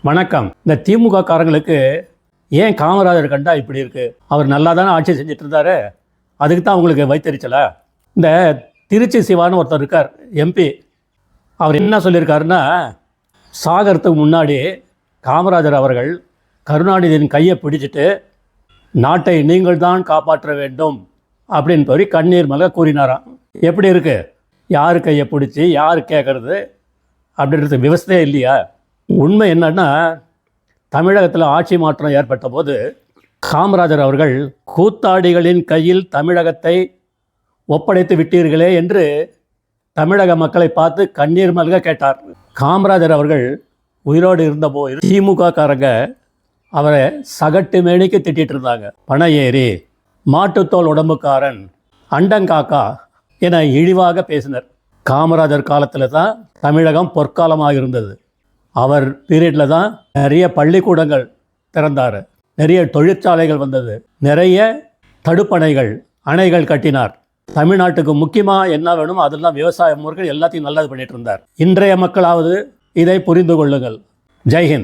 வணக்கம். இந்த திமுக காரங்களுக்கு ஏன் காமராஜர் கண்டா இப்படி இருக்குது? அவர் நல்லா தானே ஆட்சி செஞ்சுட்டு இருந்தார். அதுக்கு தான் உங்களுக்கு வைத்தறிச்சலா? இந்த திருச்சி சிவான்னு ஒருத்தர் இருக்கார், எம்பி. அவர் என்ன சொல்லியிருக்காருன்னா, சாகரத்துக்கு முன்னாடி காமராஜர் அவர்கள் கருணாநிதியின் கையை பிடிச்சிட்டு நாட்டை நீங்கள் தான் காப்பாற்ற வேண்டும் அப்படின்னு சொல்லி கண்ணீர் மல்க கூறினாராம். எப்படி இருக்குது? யார் கையை பிடிச்சி யார் கேட்குறது அப்படின்றது விவசாயே இல்லையா? உண்மை என்னன்னா, தமிழகத்தில் ஆட்சி மாற்றம் ஏற்பட்ட போது காமராஜர் அவர்கள் கூத்தாடிகளின் கையில் தமிழகத்தை ஒப்படைத்து விட்டீர்களே என்று தமிழக மக்களை பார்த்து கண்ணீர் மல்க கேட்டார். காமராஜர் அவர்கள் உயிரோடு இருந்தபோது திமுக காரங்க அவரை சகட்டு மேனிக்கு திட்டிகிட்டு இருந்தாங்க. பனை ஏறி, மாட்டுத்தோல் உடம்புக்காரன், அண்டங்காக்கா என இழிவாக பேசினர். காமராஜர் காலத்தில் தான் தமிழகம் பொற்காலமாக இருந்தது. அவர் பீரியடில் தான் நிறைய பள்ளிக்கூடங்கள் திறந்தார், நிறைய தொழிற்சாலைகள் வந்தது, நிறைய தடுப்பணைகள், அணைகள் கட்டினார். தமிழ்நாட்டுக்கு முக்கியமாக என்ன வேணுமோ அதெல்லாம் விவசாய முறைகள் எல்லாத்தையும் நல்லது பண்ணிட்டு இருந்தார். இன்றைய மக்களாவது இதை புரிந்து கொள்ளுங்கள். ஜெய்ஹிந்த்.